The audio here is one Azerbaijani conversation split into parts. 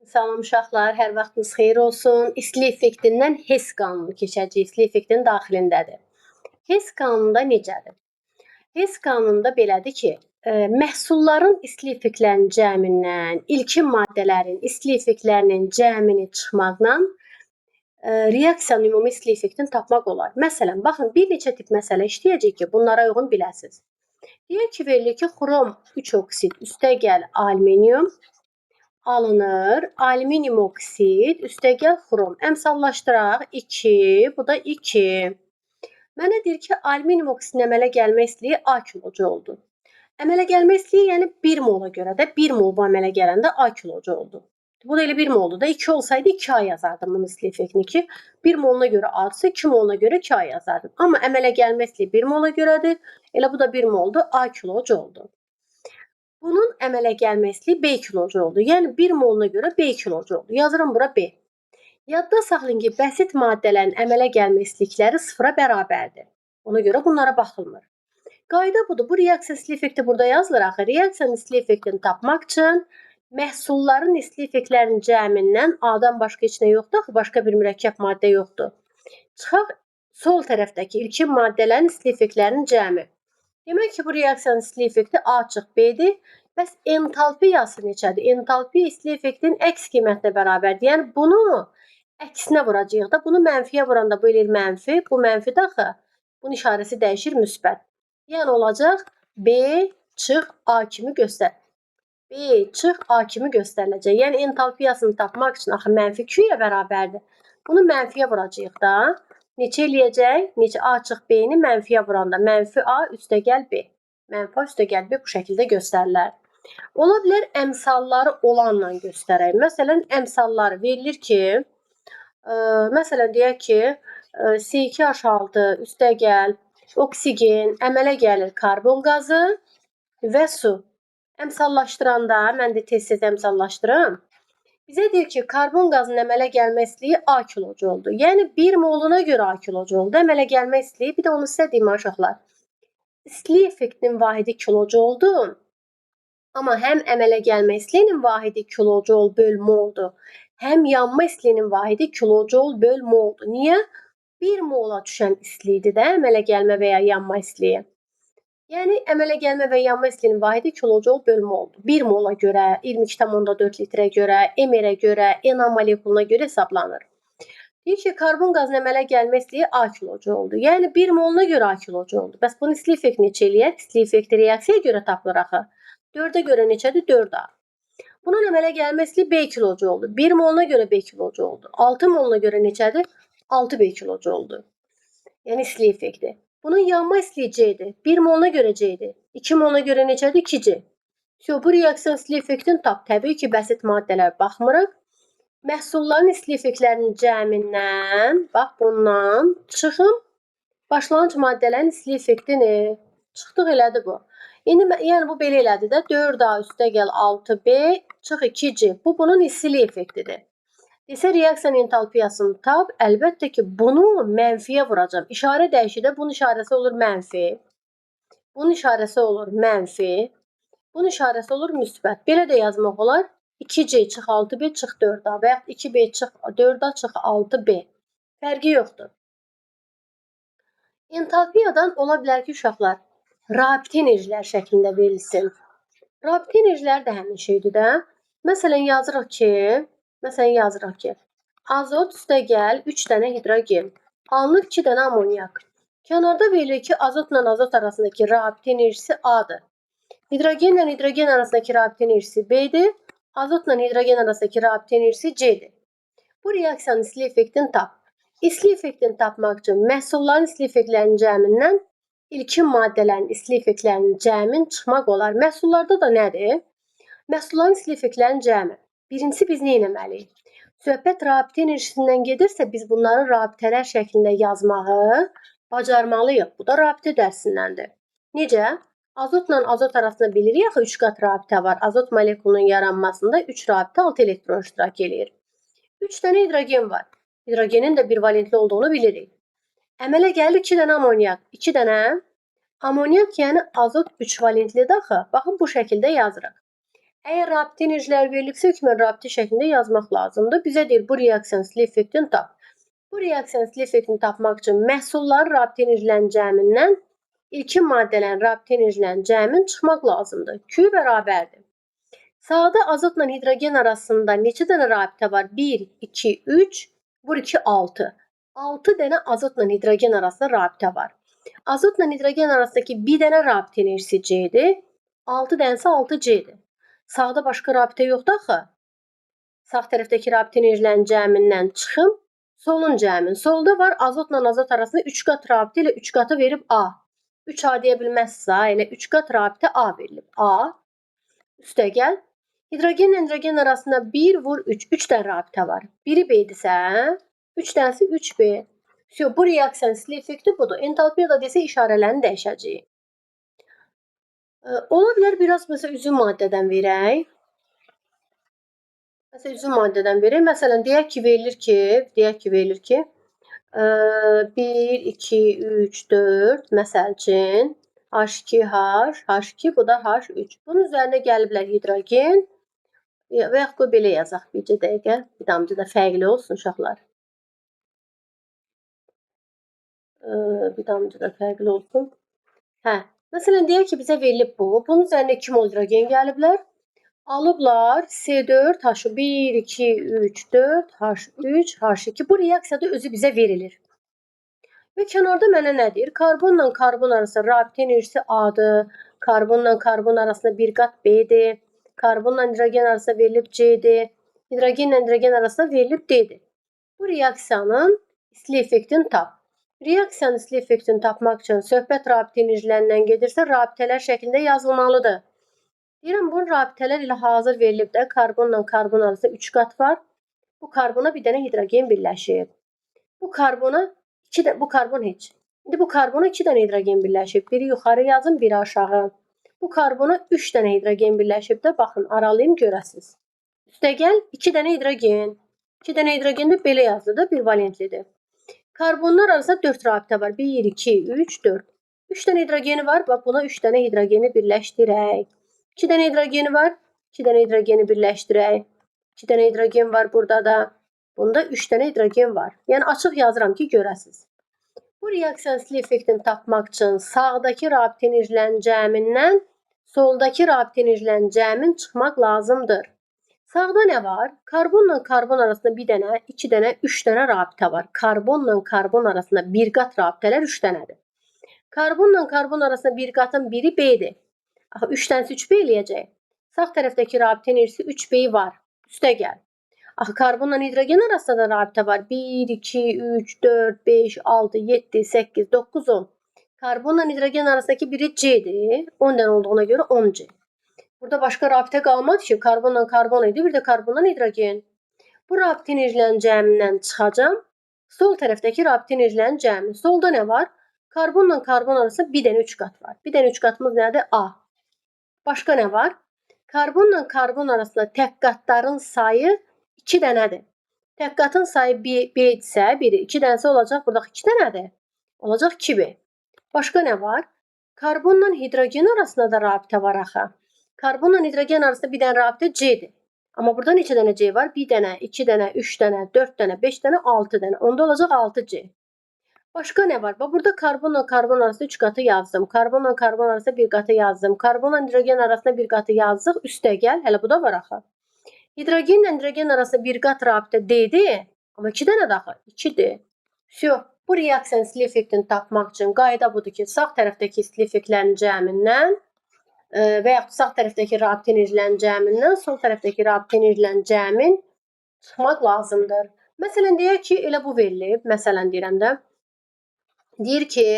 Salam uşaqlar, hər vaxtınız xeyir olsun. İstilik effektindən HES qanunu keçəcək. İstilik effektinin daxilindədir. HES qanununda necədir? HES qanununda belədir ki, məhsulların istilik effektlərinin cəmindən, ilkin maddələrin istilik effektlərinin cəmini çıxmaqla reaksiyanın ümumi istilik effektini tapmaq olar. Məsələn, baxın, bir neçə tip məsələ işləyəcək ki, bunlara uyğun biləsiniz. Deyək ki, verilir ki, xrom 3 oksid üstəgəl alüminium alınır. Alüminium oksid üstəgəl xrom. Əmsallaşdıraq. 2, bu da 2. Mənə deyir ki, alüminium oksidin əmələ gəlmə istiliyi A kilojoldur. Əmələ gəlmə istiliyi, yəni 1 mola görə də 1 mol bu əmələ gələndə A kilojoldur. Bu da elə 1 moldur da 2 olsaydı 2A yazardım bunun istilik effektini ki, 1 moluna görə A-dırsa 2 moluna görə 2A yazardım. Amma əmələ gəlmə istiliyi 1 mola görədir. Elə bu da 1 moldur, A kilojoldur. Bunun əmələ gəlmə istiliyi B kilojoldur. Yəni 1 moluna görə B kilojoldur. Yazıram bura B. Yadda saxlayın ki, bəsit maddələrin əmələ gəlmə istilikləri sıfıra bərabərdir. Ona görə bunlara baxılmır. Qayda budur. Bu reaksiya istilik effekti burada yazılır axı. Reaksiyanın istilik effektini tapmaq üçün məhsulların istilik effektlərinin cəmindən A-dan başqa heç nə yoxdur axı, başqa bir mürəkkəb maddə yoxdur. Çıxaq sol tərəfdəki ilkin maddələrin istilik effektlərinin cəmi. Demək ki, bu reaksiyanın istilik effekti A-B-dir. Bəs entalpiyası neçədir? Entalpiya istilik effektinin əks qiymətinə bərabərdir. Yəni bunu əksinə vuracağıq da. Bunu mənfiyə vuranda bu eləyir mənfi, bu mənfidir axı. Bunun işarəsi dəyişir müsbət. Yəni olacaq B çıx A kimi göstər. B çıx A kimi göstəriləcək. Yəni entalpiyasını tapmaq üçün axı mənfi Q-yə bərabərdir. Bunu mənfiyə vuracağıq da. Neçə eləyəcək? Neçə A çıx B-ni mənfiyə vuranda mənfi A üstəgəl B. Mənfi A üstəgəl B bu şəkildə göstərilər. Ola bilər əmsalları olanla göstərək. Məsələn, əmsalları verilir ki, məsələn deyək ki, C2H6 üstəgəl oksigen əmələ gəlir karbon qazı və su. Əmsallaşdıranda, mən də tez-tez əmsallaşdırım. Bizə deyir ki, karbon qazının əmələ gəlmə istiliyi A kilojoldur. Yəni 1 moluna görə A kilojoldur. Əmələ gəlmə istiliyi, bir də onu sizə deyim uşaqlar. İstilik effektinin vahidi kilojoldur. Amma həm əmələ gəlmə istiliyinin vahidi kilojol böl moldur. Həm yanma istiliyinin vahidi kilojol böl moldur. Niyə? 1 mola düşən istilikdir də əmələ gəlmə və ya yanma istiliyi. Yəni əmələ gəlmə və yanma istiliyinin vahidi kilojol böl moldur. 1 mola görə, 22,4 litrə görə, mR-ə görə, Na molekuluna görə hesablanır. Deyir ki, karbon qazının əmələ gəlmə istiliyi A kilojoldur. Yəni 1 moluna görə A kilojoldur. Bəs bunun istilik effektini neçə eləyər? İstilik effekti reaksiyaya görə tapılır axı. 4-ə görə neçədir? 4A. Bunun əmələ gəlmə istiliyi B kilojoldur. 1 moluna görə B kilojoldur. 6 moluna görə neçədir? 6B kilojoldur. Yəni istilik effekti. Bunun yanma istiliyi C-dir. 1 moluna görə C-dir. 2 moluna görə neçədir? 2C. Bu reaksiya istilik effektini tap. Təbii ki, bəsit maddələr baxmırıq. Məhsulların istilik effektlərinin cəmindən, bax bundan çıxın. Başlanğıc maddələrin istilik effektini çıxdıq elədi bu. İndi yəni bu belə elədi də 4A üstəgəl 6B çıx 2C. Bu bunun istilik effektidir. Desə reaksiyanın entalpiyasını tap. Əlbəttə ki, bunu mənfiyə vuracam. İşarə dəyişir də bunun işarəsi olur mənfi. Bunun işarəsi olur mənfi. Bunun işarəsi olur müsbət. Belə də yazmaq olar. 2C çıx 6B çıx 4A və yaxud 2B çıx 4A çıx 6B. Fərqi yoxdur. Entalpiyadan ola bilər ki, uşaqlar rabitə enerjilər şəklində verilsin. Rabitə enerjilər də həmin şeydir də. Məsələn yazırıq ki, azot üstəgəl 3 dənə hidrogen, alınır 2 dənə amoniak. Kənarda verilir ki, azotla azot arasındakı rabitə enerjisi A-dır. Hidrogenlə hidrogen arasındakı rabitə enerjisi B-dir. Azotla hidrogen arasındakı rabitə enerjisi C-dir. Bu reaksiyanın istilik effektini tap. İstilik effektini tapmaq üçün məhsulların istilik effektlərinin cəmindən ilkin maddələrin istilik effektlərinin cəmin çıxmaq olar. Məhsullarda da nədir? Məhsulların istilik effektlərinin cəmi. Birincisi biz nə etməliyik? Söhbət rabitə enerjisindən gedirsə, biz bunları rabitələr şəklində yazmağı bacarmalıyıq. Bu da rabitə dərsindəndir. Necə? Azotla azot arasında bilirik axı 3 qat rabitə var. Azot molekulunun yaranmasında 3 rabitə 6 elektron iştirak eləyir. 3 dənə hidrogen var. Hidrogenin də bir valentli olduğunu bilirik. Əmələ gəlir 2 dənə amoniak. 2 dənə amoniak yəni azot 3 valentlidir axı. Baxın bu şəkildə yazırıq. Əgər rabitə enerjiləri verilibsə, hökmən rabitə şəklində yazmaq lazımdır. Bizə deyir, bu reaksiyanın silə effektini tap. Bu reaksiyanın silə effektini tapmaq üçün məhsulların rabitə enerjilərinin cəmindən ilkin maddələrin rabitə enerjilərinin cəmin çıxmaq lazımdır. Q bərabərdir. Sağda azotla hidrogen arasında neçə dənə rabitə var? 1, 2, 3, vur 2, 6. 6 dənə azotla hidrogen arasında rabitə var. Azotla hidrogen arasındakı bir dənə rabitə enerjisi C-dir. 6 dənəsi 6C-dir. Sağda başqa rabitə yoxdur axı. Sağ tərəfdəki rabitə enerjilərinin cəmindən çıxım. Solun cəmin. Solda var azotla azot arasında 3 qat rabitə ilə 3 qatı verib A. 3A deyə bilməzsə, elə 3 qat rabitə A verilib. A. Üstə gəl. Hidrogenlə hidrogen arasında 1 vur 3. 3 dənə rabitə var. Biri B-dirsə, 3 dənəsi 3B. Bu reaksiyanın silə effekti budur. Entalpiya da desə işarələrini dəyişəcəyik. Ola bilər biraz məsələn üzüm maddədən verək. Məsələn deyək ki, verilir ki, 1, 2, 3, 4 məsəl üçün H2H, H2, bu da H3. Bunun üzərinə gəliblər hidrogen və yaxud belə yazaq bircə dəqiqə. Bir damcı da fərqli olsun uşaqlar. Məsələn deyək ki, bizə verilib bu. Bunun üzərində 2 mol hidrogen gəliblər. Alıblar C4H 1, 2, 3, 4, H3, H2. Bu reaksiyada özü bizə verilir. Və kənarda mənə nə deyir? Karbonla karbon arasında rabitə enerjisi A-dır. Karbonla karbon arasında bir qat B-dir. Karbonla hidrogen arasında verilib C-dir. Hidrogenlə hidrogen arasında verilib D-dir. Bu reaksiyanın silə effektini tap. Reaksiyanın silə effektini tapmaq üçün söhbət rabitə enerjilərindən gedirsə, rabitələr şəklində yazılmalıdır. Deyirəm, bu rabitələr ilə hazır verilib də karbonla karbon arasında 3 qat var. Bu karbona bir dənə hidrogen birləşib. Bu karbona heç. İndi bu karbona 2 dənə hidrogen birləşib. Biri yuxarı yazın, biri aşağı. Bu karbona 3 dənə hidrogen birləşib də, baxın, aralayım görəsiz. Üstə gəl, 2 dənə hidrogen. 2 dənə hidrogen də belə yazılır da, bivalentlidir. Karbonlar arasında 4 rabitə var. 1, 2, 3, 4. 3 dənə hidrogeni var. Bax, buna 3 dənə hidrogeni birləşdirək. 2 dənə hidrogeni var. 2 dənə hidrogeni birləşdirək. 2 dənə hidrogen var burada da. Bunda 3 dənə hidrogen var. Yəni, açıq yazıram ki, görəsiz. Bu reaksiyanın silə effektini tapmaq üçün sağdakı rabitə enerjilərinin cəmindən soldakı rabitə enerjilərinin cəmin çıxmaq lazımdır. Sağda nə var? Karbonla karbon arasında bir dənə, 2 dənə, 3 dənə rabitə var. Karbonla karbon arasında bir qat rabitələr 3 dənədir. Karbonla karbon arasında bir qatın biri B-dir. Axı 3 dənəsi 3B eləyəcək. Sağ tərəfdəki rabitə enerjisi 3B var. Üstə gəl. Axı karbonla hidrogen arasında da rabitə var. 1, 2, 3, 4, 5, 6, 7, 8, 9, 10. Karbonla hidrogen arasındakı biri C-dir. 10 dənə olduğuna görə 10C. Burada başqa rabitə qalmadı ki, karbonla karbon idi, bir də karbonla hidrogen. Bu rabitə enerjilərinin cəmindən çıxacam. Sol tərəfdəki rabitə enerjilərinin cəmi. Solda nə var? Karbonla karbon arasında bir dənə 3 qat var. Bir dənə 3 qatımız nədir? A. Başqa nə var? Karbonla karbon arasında tək qatların sayı 2 dənədir. Tək qatın sayı B-dirsə, biri 2 dənəsi olacaq, buradakı 2 dənədir. Olacaq 2B. Başqa nə var? Karbonla hidrogen arasında da rabitə var axı. Karbonla hidrogen arasında bir dənə rabitə C-dir. Amma burada neçə dənə C var? 1 dənə, 2 dənə, 3 dənə, 4 dənə, 5 dənə, 6 dənə. Onda olacaq 6C. Başqa nə var? Bax, burada karbonla karbon arasında 3 qatı yazdım. Karbonla karbon arasında 1 qatı yazdım. Karbonla hidrogen arasında 1 qatı yazdıq. Üstə gəl. Hələ bu da var axı. Hidrogenlə hidrogen arasında 1 qat rabitə D-dir. Amma 2 dənə də axı. 2-dir. Bu reaksiyanın silə effektini tapmaq üçün qayda budur ki, sağ tərəfdəki silə effektlərin cəmindən və yaxud sağ tərəfdəki rabitə enerjilərinin cəmindən sol tərəfdəki rabitə enerjilərinin cəmin çıxmaq lazımdır. Məsələn, deyək ki, elə bu verilib. Məsələn, deyirəm də. Deyir ki,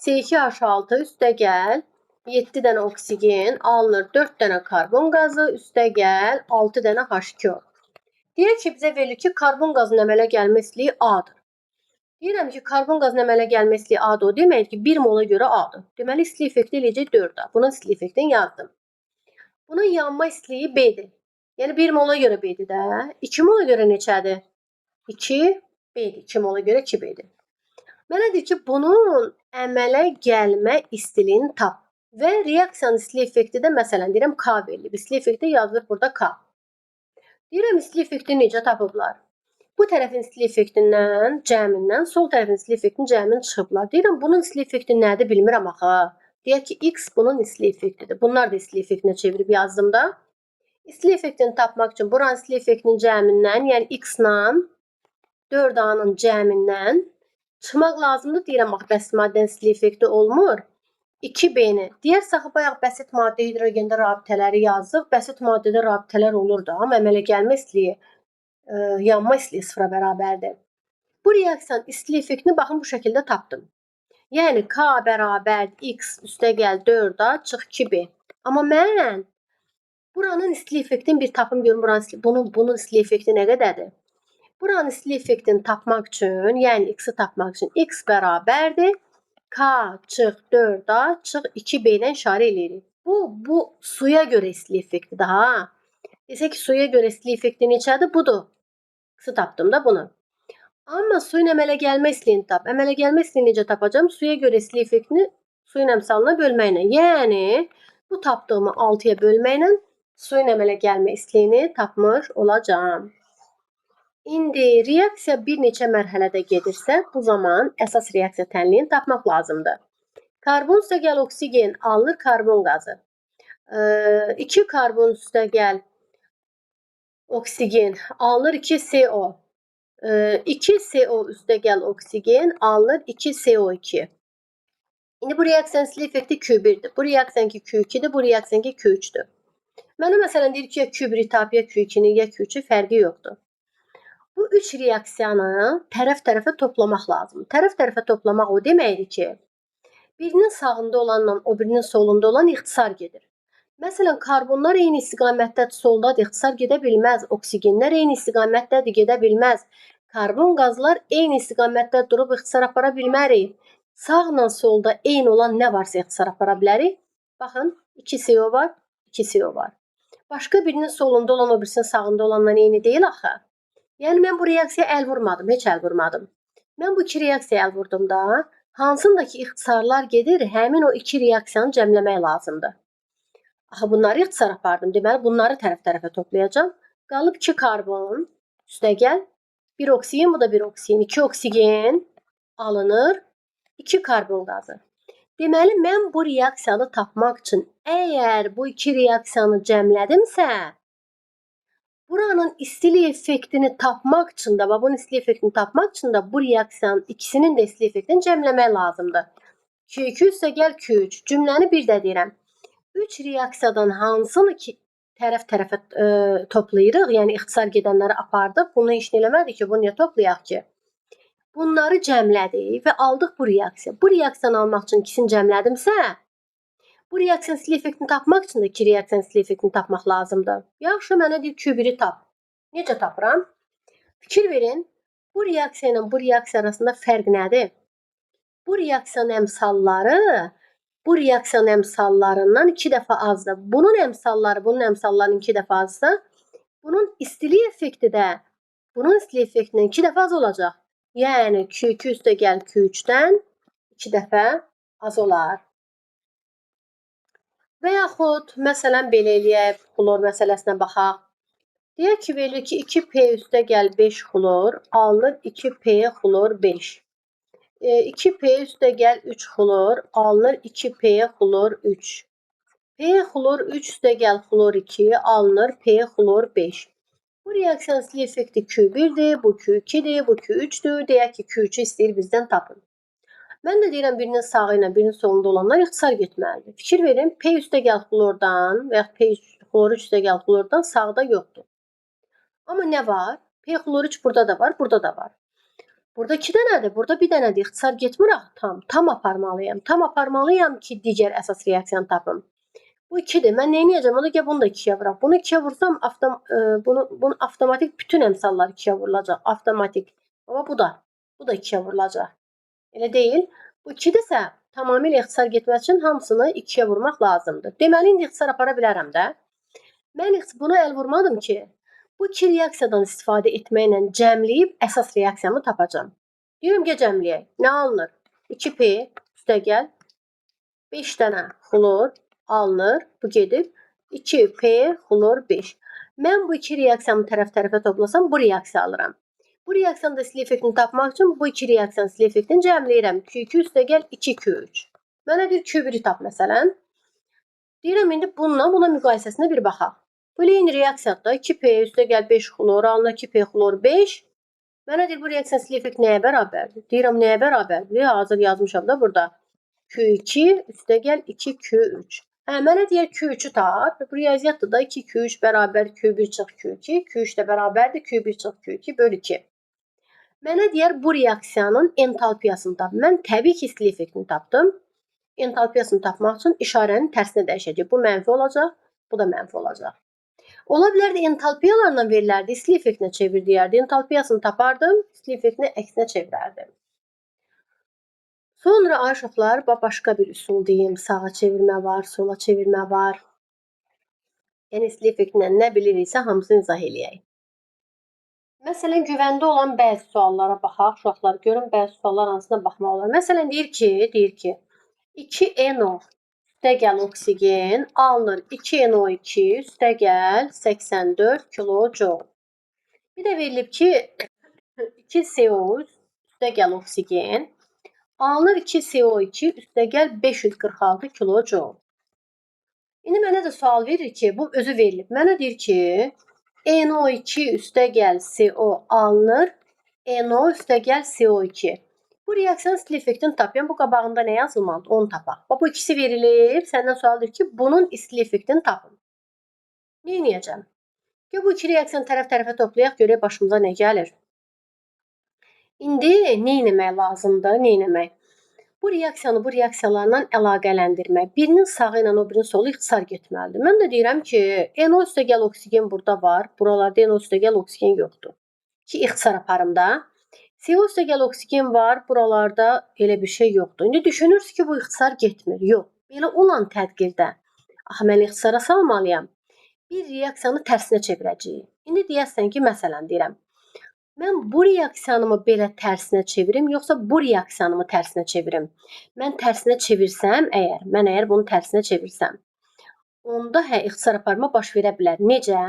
C2H6 üstə gəl, 7 dənə oksigen, alınır 4 dənə karbon qazı, üstə gəl, 6 dənə H2O. Deyək ki, bizə verilir ki, karbon qazının əmələ gəlmə istiliyi A-dır. Deyirəm ki, karbon qazının əmələ gəlmə istiliyi A-dır. O deməkdir ki, 1 mola görə A-dır. Deməli, istilik effekti eləyəcək 4A. Bunun istilik effektini yazdım. Bunun yanma istiliyi B-dir. Yəni, 1 mola görə B-dir də. 2 mola görə neçədir? 2 B-dir. 2 mola görə 2 B-dir. Mənə deyir ki, bunun əmələ gəlmə istiliyini tap. və reaksiyanın istilik effekti də məsələn deyirəm K verilib. İstilik effekti yazılır burada K. Deyirəm istilik effektini necə tapıblar? Bu tərəfin istilik effektindən, cəmindən, sol tərəfin istilik effektinin cəmini çıxıblar. Deyirəm bunun istilik effekti nədir bilmirəm axı. Deyək ki, X bunun istilik effektidir. Bunlar da istilik effektinə çevirib yazdım da. İstilik effektini tapmaq üçün buranın istilik effektinin cəmindən, yəni X-la 4A-nın cəmindən çıxmaq lazımdır. Deyirəm bax, bəsit maddənin istilik effekti olmur. 2B-ni. Deyərsək, bayaq bəsit maddə hidrogenda rabitələri yazdıq. Bəsit maddədə rabitələr olur da, amma əmələ gəlmə istiliyi, yanma istiliyi sıfıra bərabərdir. Bu reaksiyanın istilik effektini baxın bu şəkildə tapdım. Yəni K bərabər X üstəgəl 4A çıx 2B. Amma mən buranın istilik effektini bir tapım görüm, bunun istilik effekti nə qədərdir? Buranın istilik effektini tapmaq üçün, yəni X-i tapmaq üçün X bərabərdir K çıx 4A çıx 2B ilə işarə eləyirik. Bu suya görə istilik effektidir ha. Desək ki, suya görə istilik effekti neçədir? Budur. X-i tapdım da bunu. Amma suyun əmələ gəlmə istiliyini tap. Əmələ gəlmə istiliyini necə tapacağım? Suya görə istilik effektini suyun əmsalına bölməklə. Yəni bu tapdığımı 6-ya bölməklə suyun əmələ gəlmə istiliyini tapmış olacağam. İndi reaksiya bir neçə mərhələdə gedirsə, bu zaman əsas reaksiya tənliyini tapmaq lazımdır. Karbon üstəgəl oksigen alınır karbon qazı. 2 karbon üstəgəl oksigen alınır 2 CO. 2 CO üstəgəl oksigen alınır 2 CO2. İndi bu reaksiyanın istilik effekti Q1'dir. Bu reaksiyanki Q2'dir, bu reaksiyanki Q3'dür. Mənə məsələn deyir ki, ya Q1'i tap, ya Q2'ni, ya Q3'ü fərqi yoxdur. Bu üç reaksiyanı tərəf-tərəfə toplamaq lazımdır. Tərəf-tərəfə toplamaq o deməkdir ki, birinin sağında olanla o birinin solunda olan ixtisar gedir. Məsələn, karbonlar eyni istiqamətdədir, soldadır, ixtisar gedə bilməz. Oksigenlər eyni istiqamətdədir, gedə bilməz. Karbon qazlar eyni istiqamətdə durub ixtisar apara bilmərik. Sağla solda eyni olan nə varsa ixtisar apara bilərik. Baxın, 2 CO var, 2 CO var. Başqa birinin solunda olan o birisinin sağında olanla eyni deyil axı. Yəni mən bu reaksiyaya əl vurmadım, heç əl vurmadım. Mən bu iki reaksiyaya əl vurdum da, hansındakı ixtisarlar gedir, həmin o iki reaksiyanı cəmləmək lazımdır. Axı bunları ixtisar apardım. Deməli bunları tərəf-tərəfə toplayacağam. Qalıb 2 karbon üstəgəl 1 oksigen, bu da 1 oksigen. 2 oksigen alınır 2 karbon qazı. Deməli mən bu reaksiyanı tapmaq üçün əgər bu iki reaksiyanı cəmlədimsə, buranın istilik effektini tapmaq üçün də, bunun istilik effektini tapmaq üçün də bu reaksiyanın ikisinin də istilik effektini cəmləmək lazımdır. Q2 üstəgəl Q3. Cümləni bir də deyirəm. 3 reaksiyadan hansını ki tərəf-tərəfə toplayırıq, yəni ixtisar gedənləri apardıq. Bunu heç nə eləmədik ki, bunu niyə toplayaq ki? Bunları cəmlədik və aldıq bu reaksiya. Bu reaksiyanı almaq üçün ikisini cəmlədimsə, bu reaksiyanın istilik effektini tapmaq üçün də iki reaksiyanın istilik effektini tapmaq lazımdır. Yaxşı, mənə deyir Q1'i tap. Necə tapıram? Fikir verin, bu reaksiya ilə bu reaksiya arasında fərq nədir? Bu reaksiyanın əmsalları bu reaksiyanın əmsallarından 2 dəfə azdır. Bunun əmsalları bunun əmsallarının 2 dəfə azsa, bunun istilik effekti də bunun istilik effektindən 2 dəfə az olacaq. Yəni Q2 üstəgəl Q3-dən 2 dəfə az olar. Və yaxud məsələn belə eləyək, xlor məsələsinə baxaq. Deyək ki, verilir ki, 2P üstəgəl 5 xlor alınır 2P xlor 5. 2P üstəgəl 3 xlor alınır 2P xlor 3. P xlor 3 üstəgəl xlor 2 alınır P xlor 5. Bu reaksiyanın istilik effekti Q1'dir, bu Q2'dir, bu Q3'dür. Deyək ki, Q3'ü istəyir bizdən tapın. Mən də deyirəm birinin sağı ilə birinin solunda olanlar ixtisar getməlidir. Fikir verin, P üstəgəl xlordan və ya P xlor 3 üstəgəl xlordan sağda yoxdur. Amma nə var? P xlor 3 burada da var, burada da var. Burada 2 dənədir, burada bir dənədir. İxtisar getmir axı tam aparmalıyam. Tam aparmalıyam ki, digər əsas reaksiyanı tapım. Bu 2'dir. Mən nə edəcəm? Ona gəl bunu da 2'yə vuraq. Bunu 2'yə vursam bunu avtomatik bütün əmsallar 2'yə vurulacaq. Avtomatik. Amma bu da 2'yə vurulacaq. Elə deyil. Bu 2-dirsə, tamamilə ixtisar getməsi üçün hamısını 2'yə vurmaq lazımdır. Deməli, indi ixtisar apara bilərəm də. Mən buna əl vurmadım ki, bu iki reaksiyadan istifadə etməklə cəmləyib əsas reaksiyamı tapacağam. Deyirəm ki, cəmləyək. Nə alınır? 2P üstəgəl 5 dənə xlor alınır. Bu gedib 2P xlor 5. Mən bu iki reaksiyanı tərəf-tərəfə toplasam bu reaksiya alıram. Bu reaksiyanda istilik effektini tapmaq üçün bu iki reaksiyanın istilik effektini cəmləyirəm. Q2 üstəgəl 2Q3. Mənə deyir Q1-i tap məsələn. Deyirəm indi bununla buna müqayisəsinə bir baxaq. Bu eyni reaksiyada 2P üstəgəl 5 xlor alınır 2P xlor 5. Mənə deyir bu reaksiyanın istilik effekti nəyə bərabərdir? Deyirəm nəyə bərabərdir? Hazır yazmışam da burada. Q2 üstəgəl 2Q3. Mənə deyir Q3-ü tap. Bu riyaziyyatda da 2Q3 bərabər Q1 çıx Q2. Q3 də bərabərdir Q1 çıx Q2 bölü 2. Mənə deyir bu reaksiyanın entalpiyasını tap. Mən təbii ki, istilik effektini tapdım. Entalpiyasını tapmaq üçün işarənin tərsinə dəyişəcək. Bu mənfi olacaq, bu da mənfi olacaq. Ola bilərdi entalpiyalarla verilərdi, istilik effektinə çevir deyərdi. Entalpiyasını tapardım, istilik effektini əksinə çevirərdim. Sonra ay uşaqlar, başqa bir üsul deyim. Sağa çevirmə var, sola çevirmə var. Yəni istilik effektindən nə biliriksə hamısını izah eləyək. Məsələn, güvəndə olan bəzi suallara baxaq. Uşaqlar görün bəzi suallar hansına baxmaq olar. Məsələn, deyir ki, 2NO üstəgəl oksigen alınır 2NO2 üstəgəl 84 kilojoule. Bir də verilib ki, 2CO üstəgəl oksigen alınır 2CO2 üstəgəl 546 kilojoule. İndi mənə də sual verir ki, bu özü verilib. Mənə deyir ki, NO2 üstəgəl CO alınır NO üstəgəl CO2. Bu reaksiyanın istilik effektini tap. Yəni bu qabağında nə yazılmalıdır? Onu tapaq. Bu ikisi verilib. Səndən sualdır ki, bunun istilik effektini tapın. Nə edəcəm? Bu iki reaksiyanı tərəf-tərəfə toplayaq, görək başımıza nə gəlir. İndi nə etmək lazımdır? Nə etmək? Bu reaksiyanı bu reaksiyalarla əlaqələndirmək. Birinin sağı ilə o birinin solu ixtisar getməlidir. Mən də deyirəm ki, NO üstəgəl oksigen burada var. Buralarda NO üstəgəl oksigen yoxdur. Ki, ixtisar aparım da. CO üstəgəl oksigen var. Buralarda elə bir şey yoxdur. İndi düşünürsünüz ki, bu ixtisar getmir. Yox. Belə olan tədbirdə axı mən ixtisara salmalıyam. Bir reaksiyanı tərsinə çevirəcəyik. İndi deyəsən ki, məsələn deyirəm. Mən bu reaksiyanımı belə tərsinə çevirim, yoxsa bu reaksiyanımı tərsinə çevirim? Mən tərsinə çevirsəm, mən bunu tərsinə çevirsəm, onda ixtisar aparma baş verə bilər. Necə?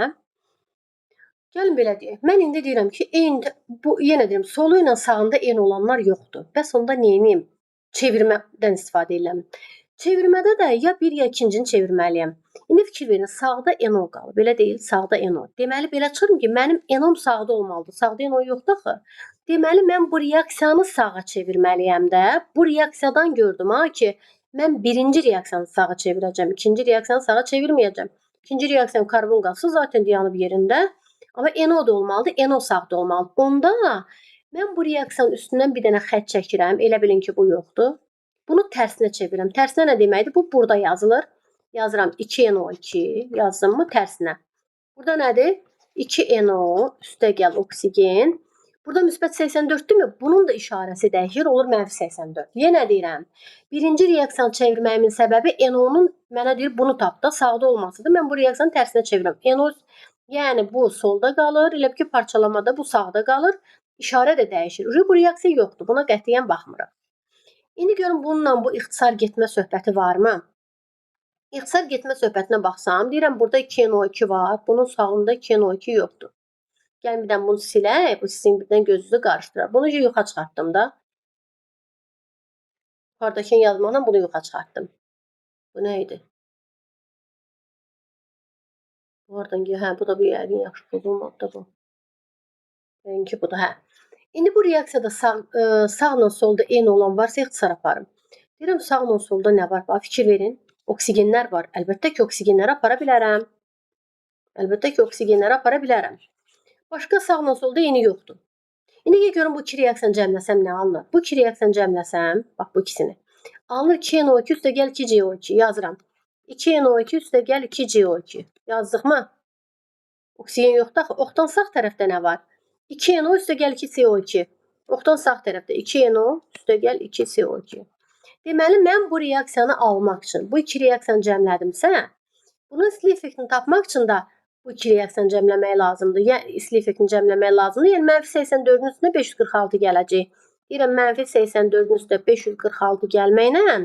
Gəlin belə deyək. Mən indi deyirəm ki, yenə deyirəm, solu ilə sağında eyni olanlar yoxdur. Bəs onda nə edeyim? Çevirmədən istifadə edirəm. Çevirmədə də ya bir ya ikincini çevirməliyəm. İndi fikir verin, sağda NO qalıb. Belə deyil, sağda NO. Deməli, belə çıxır ki, mənim NO'm sağda olmalıdır. Sağda NO yoxdur axı. Deməli, mən bu reaksiyanı sağa çevirməliyəm də. Bu reaksiyadan gördüm ki, mən birinci reaksiyanı sağa çevirəcəm. İkinci reaksiyanı sağa çevirməyəcəm. İkinci reaksiyan karbon qazı zaten dayanıb yerində. Amma NO da olmalıdır, NO sağda olmalıdır. Onda mən bu reaksiyanın üstündən bir dənə xətt çəkirəm. Elə bilin ki, bu yoxdur. Bunu tərsinə çevirirəm. Tərsinə nə deməkdir? Bu burada yazılır. Yazıram 2NO2, yazdım mı tərsinə. Burada nədir? 2NO üstəgəl oksigen. Burada müsbət 84-dürmü? Bunun da işarəsi dəyişir, olur -84. Yenə deyirəm. Birinci reaksiyanı çevirməyimin səbəbi NO-nun mənə deyir bunu tap da sağda olmasıdır. Mən bu reaksiyanı tərsinə çevirirəm. NO yəni bu solda qalır, elə ki parçalamada bu sağda qalır. İşarə də dəyişir. Bu reaksiya yoxdur. Buna qətiyyən baxmırıq. İndi görün bununla bu ixtisar getmə söhbəti varmı? İxtisar getmə söhbətinə baxsam, deyirəm burada 2NO2 var, bunun sağında 2NO2 yoxdur. Gəlin birdən bunu silək, bu sizin birdən gözünüzü qarışdırır. Bunu yuxa çıxartdım da. Yuxarıdakı yazmaqla bunu yuxa çıxartdım. Bu nə idi? Oradan bu da bir yəqin yaxşı pozulmadı da bu. Yəni ki, bu da İndi bu reaksiyada sağla solda eyni olan varsa ixtisar aparım. Deyirəm sağla solda nə var? Fikir verin. Oksigenlər var. Əlbəttə ki, oksigenləri apara bilərəm. Əlbəttə ki, oksigenləri apara bilərəm. Başqa sağla solda eyni yoxdur. İndi görün bu iki reaksiyanı cəmləsəm nə alınır? Bu iki reaksiyanı cəmləsəm, bax bu ikisini. Alınır 2NO2 üstəgəl 2CO2 yazıram. 2NO2 üstəgəl 2CO2 yazdıq mı? Oksigen yoxdur axı. Oxdan sağ tərəfdə nə var? 2NO üstəgəl 2CO2. Oxdan sağ tərəfdə 2NO üstəgəl 2CO2. Deməli, mən bu reaksiyanı almaq üçün bu iki reaksiyanı cəmlədimsə, bunun istilik effektini tapmaq üçün də bu iki reaksiyanı cəmləmək lazımdır. Yəni, istilik effektini cəmləmək lazımdır. Yəni, -84-ün üstünə 546 gələcək. Deyirəm, -84-ün üstə 546 gəlməklə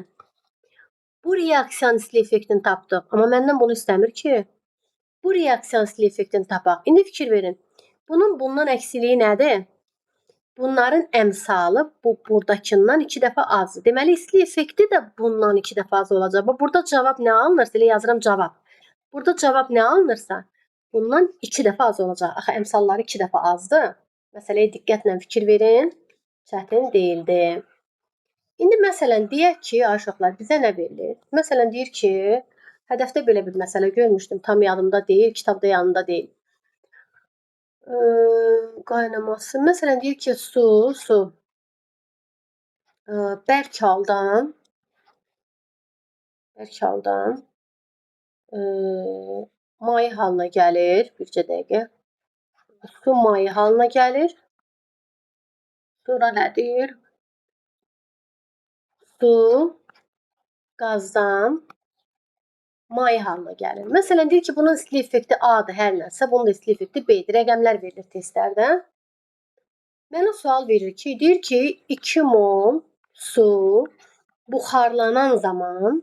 Bu reaksiyon istilik effektini tapdıq. Amma məndən bunu istəmir ki. Bu reaksiyon istilik effektini tapaq. İndi fikir verin. Bunun bundan əksiliyi nədir? Bunların əmsalı buradakından 2 dəfə azdır. Deməli, istilik effekti də bundan 2 dəfə az olacaq. Burada cavab nə alınırsa, elə yazıram cavab. Burada cavab nə alınırsa, bundan 2 dəfə az olacaq. Axı, əmsalları 2 dəfə azdır. Məsələyə diqqətlə fikir verin. Çətin deyildi. İndi məsələn, deyək ki, uşaqlar, bizə nə verilir? Məsələn, deyir ki, hədəfdə belə bir məsələ görmüşdüm. Tam yadımda deyil, kitabda yanında deyil. Qaynaması. Məsələn, deyir ki, su bərk haldan maye halına gəlir. Bircə dəqiqə. Su maye halına gəlir. Sonra nədir? Su qazdan maye halına gəlir. Məsələn, deyir ki, bunun istilik effekti A-dır, hər nəsə. Bunun da istilik effekti B-dir. Rəqəmlər verilir testlərdə. Mənə sual verir ki, deyir ki, 2 mol su buxarlanan zaman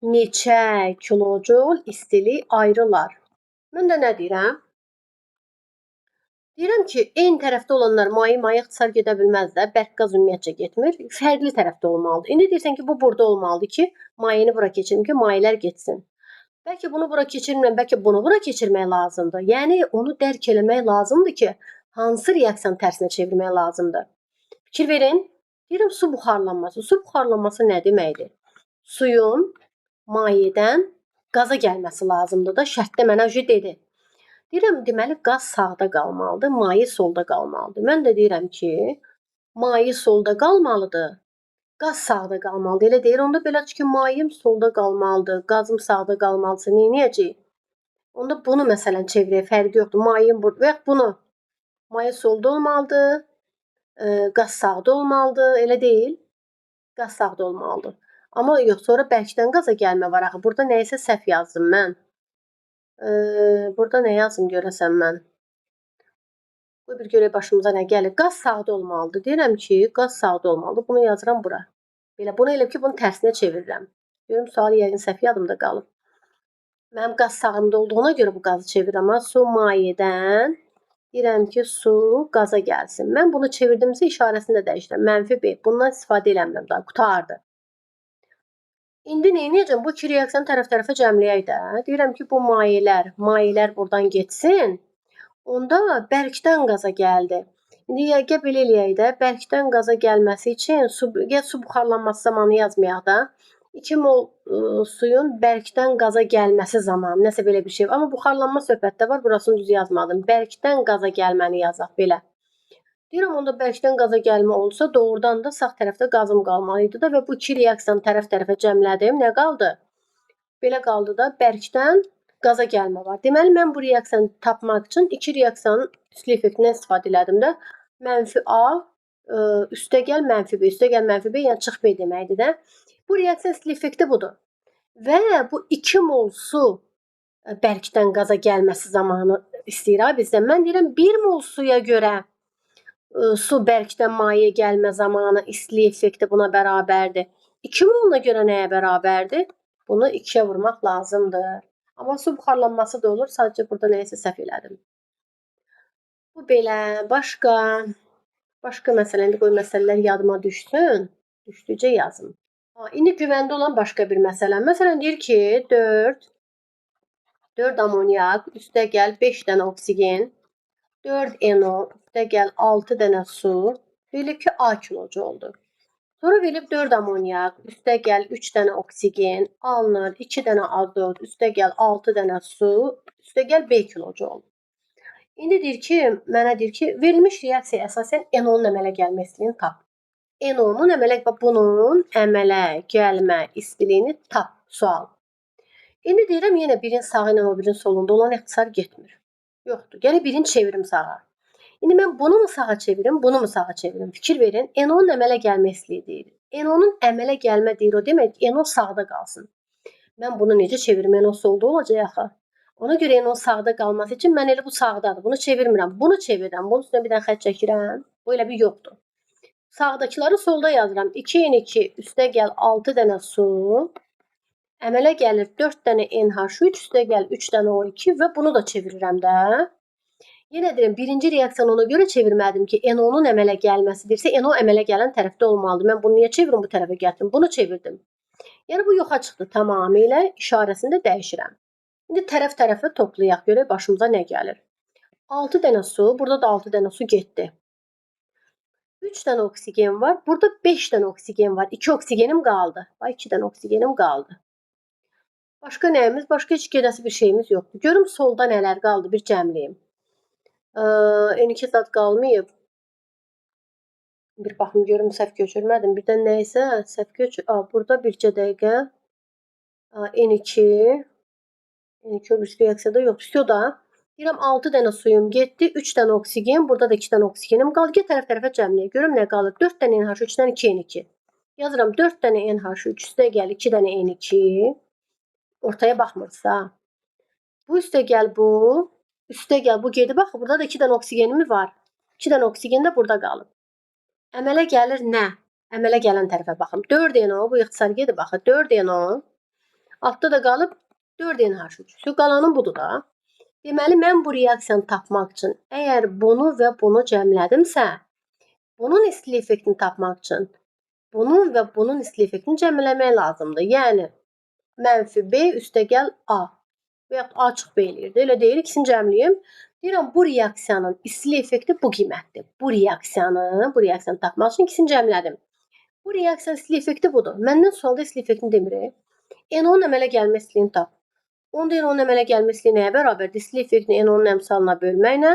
neçə kilojul istilik ayrılar? Mən də nə deyirəm? Deyirəm ki, eyni tərəfdə olanlar maye ixtisar gedə bilməz də, bərk qaz ümumiyyətcə getmir. Fərqli tərəfdə olmalıdır. İndi deyirsən ki, bu burada olmalıdır ki, mayeni bura keçirim ki, mayələr getsin. Bəlkə bunu bura keçirmirəm, bəlkə bunu bura keçirmək lazımdır. Yəni, onu dərk eləmək lazımdır ki, hansı reaksiyanı tərsinə çevirmək lazımdır. Fikir verin. Deyirəm, su buxarlanması. Su buxarlanması nə deməkdir? Suyun mayədən qaza gəlməsi lazımdır da, şərtdə mənə dedi. Deyirəm, deməli, qaz sağda qalmalıdır, maye solda qalmalıdır. Mən də deyirəm ki, maye solda qalmalıdır, qaz sağda qalmalıdır. Elə deyir, onda belədir ki, mayem solda qalmalıdır, qazım sağda qalmalıdırsa, neyniyəcəyik? Onda bunu məsələn çevirək, fərqi yoxdur. Mayem burada və yaxud bunu. Maye solda olmalıdır, qaz sağda olmalıdır, elə deyil. Qaz sağda olmalıdır. Amma yox, sonra bərkdən qaza gəlmə var axı. Burada nəyisə səhv yazdım mən. Burada nə yazım görəsən mən? Bu bir görək başımıza nə gəlir. Qaz sağda olmalıdır. Deyirəm ki, qaz sağda olmalıdır. Bunu yazıram bura. Belə, bunu elə ki, bunun tərsinə çevirirəm. Görüm, sualı yəqin səhv yadımda qalıb. Mənim qaz sağımda olduğuna görə bu qazı çevirirəm. Su mayədən deyirəm ki, su qaza gəlsin. Mən bunu çevirdimsə işarəsini də dəyişdirəm. Mənfi B. Bundan istifadə eləmirəm daha. Qutardı. İndi neyniyəcəm? Bu iki reaksiyanı tərəf-tərəfə cəmləyək də. Deyirəm ki, bu mayələr buradan getsin. Onda bərkdən qaza gəldi. İndi gəl belə eləyək də, bərkdən qaza gəlməsi üçün su buxarlanması zamanı yazmayaq da. 2 mol suyun bərkdən qaza gəlməsi zamanı, nəsə belə bir şey. Amma buxarlanma söhbətdə var, burasını düz yazmadım. Bərkdən qaza gəlməni yazaq belə. Deyirəm, onda bərkdən qaza gəlmə olsa, doğrudan da sağ tərəfdə qazım qalmalıydı da və bu iki reaksiyanı tərəf-tərəfə cəmlədim. Nə qaldı? Belə qaldı da, bərkdən qaza gəlmə var. Deməli, mən bu reaksiyanı tapmaq üçün iki reaksiyanın istilik effektindən istifadə elədim də. Mənfi A, üstəgəl mənfi B. Üstəgəl mənfi B, yəni çıx B deməkdir də. Bu reaksiyon istilik effekti budur. Və bu 2 mol su bərkdən qaza gəlməsi zamanı istəyir bizdən. Mən deyirəm, 1 mol suya görə su bərkdən maye gəlmə zamanı istilik effekti buna bərabərdir. 2 moluna görə nəyə bərabərdir? Bunu 2-yə vurmaq lazımdır. Amma su buxarlanması da olur. Sadəcə burada nəyisə səhv elədim. Bu belə. Başqa məsələ. İndi qoy məsələlər yadıma düşsün. Düşdükcə yazım. İndi güvəndə olan başqa bir məsələ. Məsələn, deyir ki, 4 amonyak, üstəgəl 5 dənə oksigen, 4 NO, üstəgəl 6 dənə su, verilib ki, A kilojoldur. Sonra verilib 4 amonyak, üstəgəl 3 dənə oksigen, alınır 2 dənə azot, üstəgəl 6 dənə su, üstəgəl B kilojol. İndi deyir ki, mənə deyir ki, verilmiş reaksiyaya əsasən NO-nun əmələ gəlmə istiliyini tap. NO-nun əmələ, bunun əmələ gəlmə istiliyini tap, sual. İndi deyirəm, yenə birin sağı ilə o birin solunda olan ixtisar getmir. Yoxdur. Yəni, birini çevirim sağa. İndi mən bunu mu sağa çevirim, bunu mu sağa çevirim? Fikir verin. NO-nun əmələ gəlmə istiliyi deyir. NO-nun əmələ gəlmə deyir, o demək ki, NO sağda qalsın. Mən bunu necə çevirim? NO solda olacaq axı. Ona görə NO sağda qalması üçün mən elə bu sağdadır. Bunu çevirmirəm. Bunu çevirirəm. Bunun üstünə bir dənə xətt çəkirəm. Bu elə bir yoxdur. Sağdakıları solda yazıram. 2 n 2 üstəgəl 6 dənə su. Əmələ gəlir 4 dənə NH3 üstə gəl 3 dənə O2 və bunu da çevirirəm də. Yenə deyirəm, birinci reaksiyanı ona görə çevirmədim ki, NO-nun əmələ gəlməsidirsə, NO əmələ gələn tərəfdə olmalıdır. Mən bunu niyə çevirim bu tərəfə gətirim? Bunu çevirdim. Yəni bu yoxa çıxdı tamamilə, işarəsini də dəyişirəm. İndi tərəf-tərəfə toplayaq, görək başımıza nə gəlir. 6 dənə su, burada da 6 dənə su getdi. 3 dənə oksigen var, burada 5 dənə oksigen var. 2 oksigenim qaldı. 2 dənə oksigenim qaldı. Başqa nəyimiz? Başqa heç gedəsi bir şeyimiz yoxdur. Görüm solda nələr qaldı, bir cəmləyim. N2 zad qalmayıb. Bir baxım görüm səhv köçürmədim. Birdən nə isə səhv köçür. Burada bircə dəqiqə. N2 öbür reaksiyada yox. Vsyoda. Deyirəm 6 dənə suyum getdi. 3 dənə oksigen. Burada da 2 dənə oksigenim qaldı. Get tərəf-tərəfə cəmləyə. Görüm nə qalır. 4 dənə NH, 3 dənə 2 N2. Yazıram 4 dənə NH3 üstə gəl 2 dənə N2. Ortaya baxmırsa. Bu üstə gəl bu. Üstə gəl bu gedib. Bax burada da 2 dənə oksigenimiz var. 2 dənə oksigen də burada qalıb. Əmələ gəlir nə? Əmələ gələn tərəfə baxım. 4 NO, bu ixtisar gedib axı. 4 NO. Altda da qalıb 4 NH3. Su qalanım budur da. Deməli mən bu reaksiyanı tapmaq üçün əgər bunu və bunu cəmlədimsə, bunun istilik effektini tapmaq üçün bunun və bunun istilik effektini cəmləmək lazımdır. Yəni -B üstə gəl A və yaxud A çıx B eləyirdi. Elə deyil, ikisini cəmləyim. Deyirəm bu reaksiyanın istilik effekti bu qiymətdir. Bu reaksiyanı tapmaq üçün ikisini cəmlədim. Bu reaksiyanın istilik effekti budur. Məndən sualda istilik effektini demir. NO-nun əmələ gəlmə istiliyini tap. Onda NO-nun əmələ gəlmə istiliyi nəyə bərabərdir? İstilik effektini NO-nun əmsalına bölməklə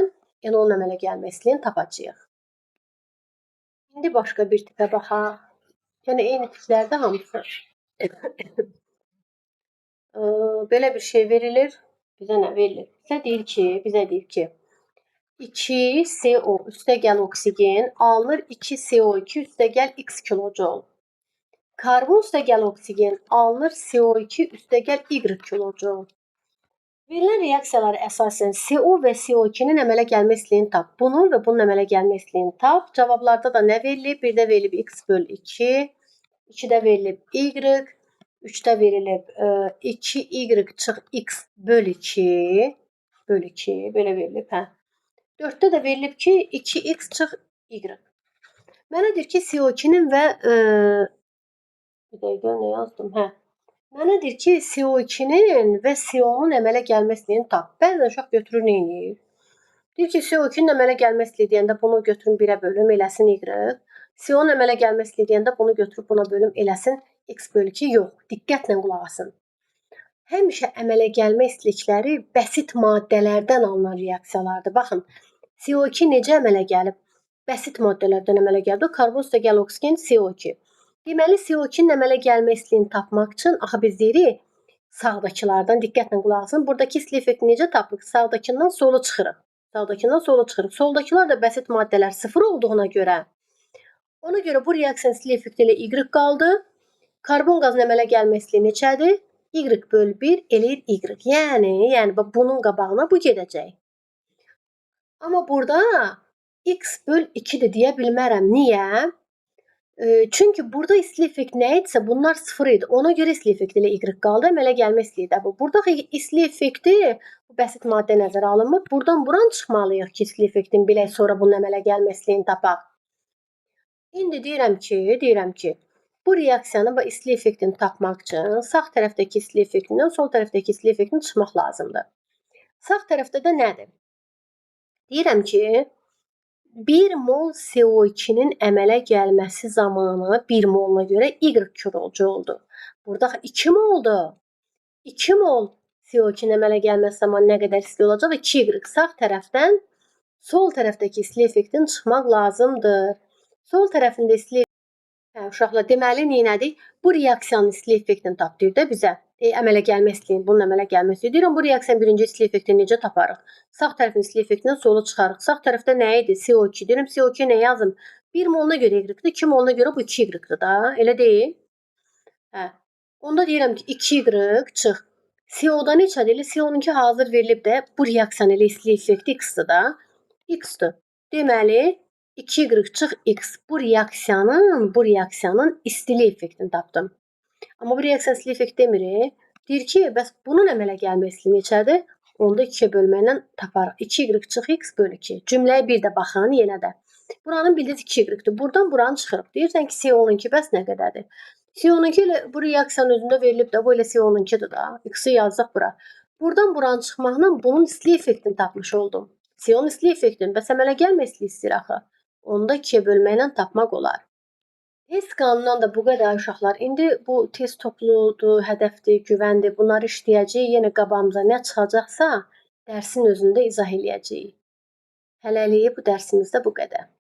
NO-nun əmələ gəlmə istiliyini tapacağıq. İndi başqa bir tipə baxaq. Yəni eyni tiplərdə hamısı. Belə bir şey verilir. Bizə nə verilir? Bizə deyir ki 2CO üstə gəl oksigen alınır 2CO2 üstə gəl x kilojoule. Karbon üstə gəl oksigen alınır CO2 üstə gəl y kilojoule. Verilən reaksiyalara əsasən CO və CO2-nin əmələ gəlmə istiliyini tap. Bunun və bunun əmələ gəlmə istiliyini tap. Cavablarda da nə verilib? Birdə verilib x bölü 2, 2-də verilib y, 3-də verilib 2y çıx x bölü 2, belə verilib, hə. 4-də də verilib ki, 2x çıx y. Mənə deyir ki, CO2-nin və bir dəqiqə nə yazdım? Hə. Mənə deyir ki, CO2-nin və CO-nun əmələ gəlmə istiliyini tap. Bəzən uşaq götürür nə edir? Deyir ki, CO2-nin əmələ gəlmə istiliyi deyəndə bunu götürün 1-ə bölüm, eləsin y. CO-nun əmələ gəlmə istiliyi deyəndə bunu götürüb buna bölüm, eləsin x bölü 2. Yox, diqqətlə qulaq asın. Həmişə əmələ gəlmə istilikləri bəsit maddələrdən alınan reaksiyalardır. Baxın, CO2 necə əmələ gəlib? Bəsit maddələrdən əmələ gəldi. Karbon üstə gəl oksigen CO2. Deməli, CO2-nin əmələ gəlmə istiliyini tapmaq üçün axı biz deyirik sağdakılardan diqqətlə qulaq asın. Buradakı istilik effektini necə tapırıq? Sağdakından sola çıxırıq. Soldakılar da bəsit maddələr 0 olduğuna görə bu reaksiyanın istilik effekti ilə y qaldı. Karbon qazının əmələ gəlmə istiliyi neçədir? Y bölü 1 eləyir y. Yəni bunun qabağına bu gedəcək. Amma burada x bölü 2-dir deyə bilmərəm. Niyə? Çünki burada istilik effekti nə idisə bunlar 0 idi. Ona görə istilik effekti ilə y qaldı. Əmələ gəlmə istiliyi də bu. Burada istilik effekti bu bəsit maddə nəzərə alınmır. Buradan buran çıxmalıyıq ki, istilik effektini bilək, sonra bunun əmələ gəlmə istiliyini tapaq. İndi deyirəm ki, bu reaksiyanın və istilik effektini tapmaq üçün sağ tərəfdəki istilik effektindən sol tərəfdəki istilik effektini çıxmaq lazımdır. Sağ tərəfdə də nədir? Deyirəm ki, 1 mol CO2-nin əmələ gəlməsi zamanı 1 moluna görə y kilojoule-dur. Burada 2 moldur. 2 mol CO2-nin əmələ gəlməsi zamanı nə qədər isti olacaq? 2y. Sağ tərəfdən sol tərəfdəki istilik effektini çıxmaq lazımdır. Sol tərəfində istilik uşaqlar deməli neynədik? Bu reaksiyanın istilik effektini tap deyir də bizə. Əmələ gəlmə istiliyin, bunun əmələ gəlmə istiliyi. Deyirəm bu reaksiyanın birinci istilik effektini necə taparıq? Sağ tərəfin istilik effektindən solu çıxarıq. Sağ tərəfdə nə idi? CO2. Deyirəm CO2 nə yazım? 1 moluna görə y-dir, 2 moluna görə bu 2y-dir da. Elə deyil? Hə. Onda deyirəm ki 2y çıx. CO-da neçədir? CO-nunki hazır verilib də bu reaksiyanın elə istilik effekti x-dir da. X-dir. Deməli 2y çıx x. Bu reaksiyanın istilik effektini tapdım. Amma bu reaksiya istilik effekt demir. Deyir ki, bəs bunun əmələ gəlmə istiliyi neçədir? Onda 2-yə bölməklə taparıq. 2y çıx x bölü 2. Cümləyə bir də baxın yenə də. Buranın bildiniz 2y-dir. Buradan buranı çıxırıq. Deyirsən ki, C12 bəs nə qədərdir? C12 ilə bu reaksiyanın özündə verilib də, bu elə C12-dir da. X-i yazdıq bura. Buradan buranın çıxmaqla bunun istilik effektini tapmış oldum. C10 istilik effektini bəs əmələ gəlmə istiliyi istəyir axı. Onda 2-yə bölməklə tapmaq olar. Test qanunundan da bu qədər uşaqlar. İndi bu test topludur, hədəfdir, güvəndir. Bunları işləyəcəyik. Yenə qabağımıza nə çıxacaqsa, dərsin özündə izah eləyəcəyik. Hələlik bu dərsimizdə bu qədər.